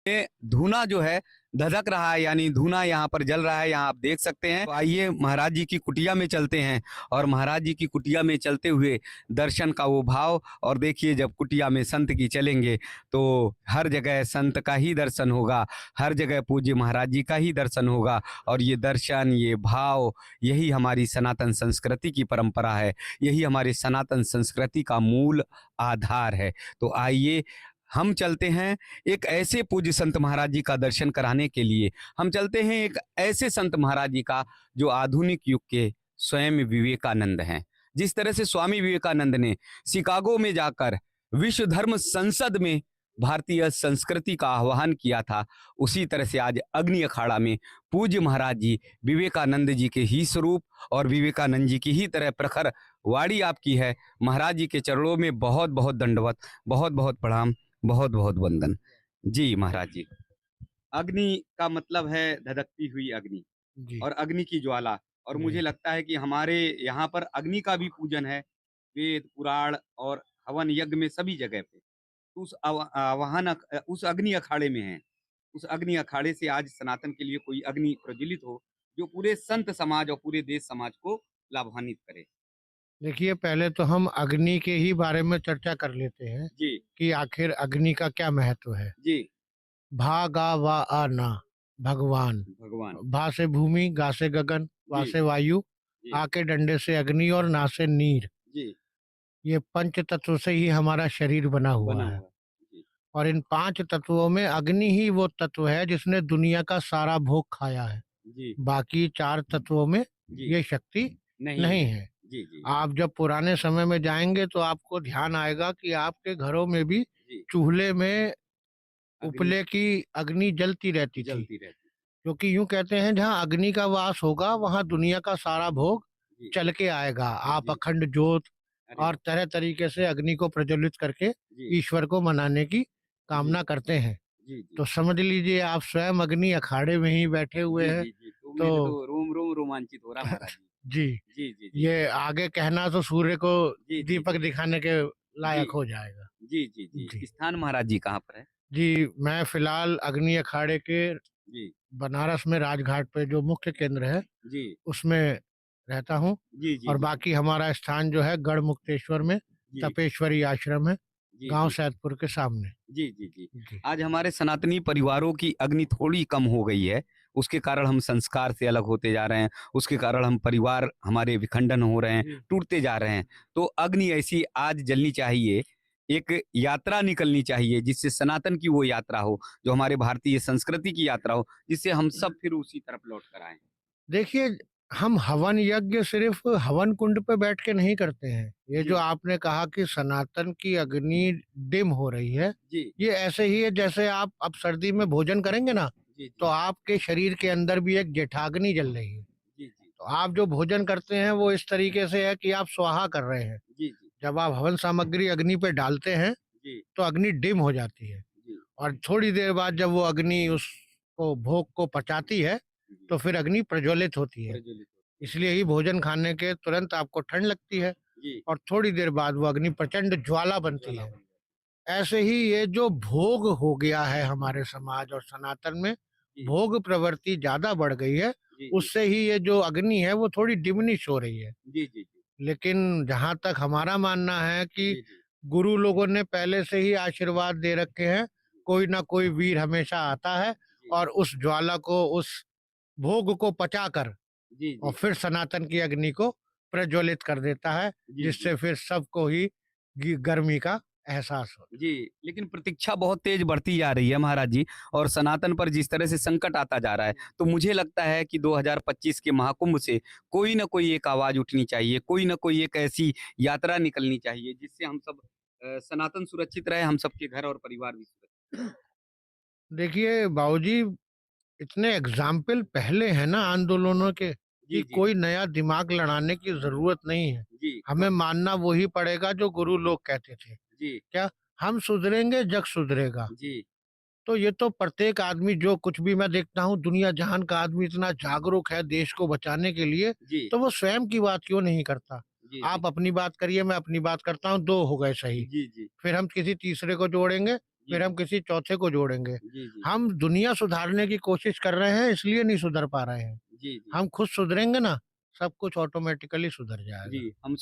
ये धूना जो है धधक रहा है, यानी धूना यहाँ पर जल रहा है, यहाँ आप देख सकते हैं। तो आइए महाराज जी की कुटिया में चलते हैं और महाराज जी की कुटिया में चलते हुए दर्शन का वो भाव। और देखिए, जब कुटिया में संत की चलेंगे तो हर जगह संत का ही दर्शन होगा, हर जगह पूज्य महाराज जी का ही दर्शन होगा। और ये दर्शन, ये भाव, यही हमारी सनातन संस्कृति की परंपरा है, यही हमारी सनातन संस्कृति का मूल आधार है। तो आइए हम चलते हैं एक ऐसे पूज्य संत महाराज जी का दर्शन कराने के लिए। हम चलते हैं एक ऐसे संत महाराज जी का जो आधुनिक युग के स्वयं विवेकानंद हैं। जिस तरह से स्वामी विवेकानंद ने शिकागो में जाकर विश्व धर्म संसद में भारतीय संस्कृति का आह्वान किया था, उसी तरह से आज अग्नि अखाड़ा में पूज्य महाराज जी विवेकानंद जी के ही स्वरूप और विवेकानंद जी की ही तरह प्रखर वाणी आपकी है। महाराज जी के चरणों में बहुत बहुत दंडवत, बहुत बहुत प्रणाम, बहुत बहुत वंदन। जी महाराज जी। अग्नि का मतलब है धधकती हुई अग्नि जी, और अग्नि की ज्वाला। और मुझे जी, लगता है कि हमारे यहाँ पर अग्नि का भी पूजन है, वेद पुराण और हवन यज्ञ में सभी जगह पे। तो उस अग्नि अखाड़े में है, उस अग्नि अखाड़े से आज सनातन के लिए कोई अग्नि प्रज्वलित हो जो पूरे संत समाज और पूरे देश समाज को लाभान्वित करे। देखिए पहले तो हम अग्नि के ही बारे में चर्चा कर लेते हैं जी। कि आखिर अग्नि का क्या महत्व है। जी। भा गा वा आ ना भगवान। भगवान। भा से भूमि, गा से गगन, वा जी। से वायु, जी। आ के डंडे से अग्नि और ना से नीर। जी। ये पंच तत्व से ही हमारा शरीर बना बना हुआ है। हुआ है। जी। और इन पांच तत्वों में अग्नि ही वो तत्व है जिसने दुनिया का सारा भोग खाया है। जी। बाकी चार तत्वों में जी। ये शक्ति नहीं नहीं है। है। जी। जी। आप जब पुराने समय में जाएँगे तो आपको ध्यान आएगा कि आपके घरों में भी जी। चूल्हे में अग्नि उपले की अग्नि जलती रहती थी। जलती रहती। क्योंकि यूँ कहते हैं जहाँ अग्नि का वास होगा वहाँ दुनिया का सारा भोग जी। चल के आएगा। आप जी। अखंड ज्योत अरे और वाह! तरह तरीके से अग्नि को प्रज्वलित करके जी। ईश्वर को मनाने की जी। कामना करते हैं। जी। जी। तो समझ लीजिए आप स्वयं अग्नि अखाड़े में ही बैठे हुए जी। हैं। जी। जी। तो तो मेरे तो रोम-रोम रोमांचित हो रहा महाराज जी। जी, जी। जी। जी। ये आगे कहना तो सूर्य को जी। जी। दीपक जी। दिखाने के जी। लायक हो जाएगा। जी। जी। जी। जी। स्थान महाराज जी कहाँ पर है? जी, मैं फ़िलहाल अग्नि अखाड़े के जी। बनारस में राजघाट पे जो मुख्य केंद्र है, जी। उसमें रहता हूँ। जी। जी। और जी। बाकी हमारा स्थान जो है गढ़मुक्तेश्वर में जी। तपेश्वरी आश्रम है, जी। गाँव जी। सैदपुर के सामने। जी। जी। जी। जी। आज हमारे सनातनी परिवारों की अग्नि थोड़ी कम हो गई है। उसके कारण हम संस्कार से अलग होते जा रहे हैं। उसके कारण हम परिवार हमारे विखंडन हो रहे हैं, जी। टूटते जा रहे हैं। तो अग्नि ऐसी आज जलनी चाहिए, एक यात्रा निकलनी चाहिए जिससे सनातन की वो यात्रा हो, जो हमारे भारतीय संस्कृति की यात्रा हो, जिससे हम सब फिर उसी तरफ लौट कर आएँ। देखिए, हम हवन यज्ञ सिर्फ़ हवन कुंड पे बैठ के नहीं करते हैं। ये जो जी। आपने कहा कि सनातन की अग्नि डिम हो रही है, जी। ये ऐसे ही है जैसे आप अब सर्दी में भोजन करेंगे ना, जी। तो जी। आपके शरीर के अंदर भी एक जेठाग्नि जल रही है। जी। जी। तो आप जो भोजन करते हैं वो इस तरीके से है कि आप स्वाहा कर रहे हैं। जी। जी। जब आप हवन सामग्री अग्नि पे डालते हैं, जी। तो अग्नि डिम हो जाती है जी। और थोड़ी देर बाद जब वो अग्नि उसको भोग को पचाती है, जी। तो फिर अग्नि प्रज्वलित होती है। प्रज्वलित हो। इसलिए ही भोजन खाने के तुरंत आपको ठंड लगती है जी। और थोड़ी देर बाद वो अग्नि प्रचंड ज्वाला बनती ज्वाला है। बन जाती ऐसे ही ये जो भोग हो गया है हमारे समाज और सनातन में, है। जी। भोग प्रवृत्ति ज़्यादा बढ़ गई है, जी। जी। उससे ही ये जो अग्नि है वो थोड़ी डिमिनिश हो रही है। जी। जी। जी। लेकिन जहाँ तक हमारा मानना है कि जी। जी। गुरु लोगों ने पहले से ही आशीर्वाद दे रखे हैं, कोई ना कोई वीर हमेशा आता है जी। और उस ज्वाला को, उस भोग को पचाकर जी। और जी। फिर सनातन की अग्नि को प्रज्वलित कर देता है, जी। जी। जिससे फिर सबको ही गर्मी का एहसास होता जी, लेकिन प्रतीक्षा बहुत तेज बढ़ती जा रही है महाराज जी। और सनातन पर जिस तरह से संकट आता जा रहा है, तो मुझे लगता है कि 2025 के महाकुंभ से कोई ना कोई एक आवाज़ उठनी चाहिए, कोई ना कोई एक ऐसी यात्रा निकलनी चाहिए जिससे हम सब सनातन सुरक्षित रहे, हम सबके घर और परिवार भी सुरक्षित है। देखिए बाबूजी, इतने एग्जाम्पल पहले हैं ना आंदोलनों के जी। कि जी। कोई नया दिमाग लड़ाने की जरूरत नहीं है। जी। हमें मानना वही पड़ेगा जो गुरु लोग कहते थे। जी। क्या हम सुधरेंगे जग सुधरेगा। जी। तो ये तो प्रत्येक आदमी, जो कुछ भी मैं देखता हूँ दुनिया जहान का आदमी इतना जागरूक है देश को बचाने के लिए, जी। तो वो स्वयं की बात क्यों नहीं करता। जी। जी। आप अपनी बात करिए, मैं अपनी बात करता हूँ, दो हो गए सही। जी। जी। फिर हम किसी तीसरे को जोड़ेंगे फिर जी, हम किसी चौथे को जोड़ेंगे। जी, जी, हम दुनिया सुधारने की कोशिश कर रहे हैं, इसलिए नहीं सुधर पा रहे हैं। जी, जी, हम खुद सुधरेंगे ना, सब कुछ ऑटोमेटिकली सुधर जाएगा। जी, हम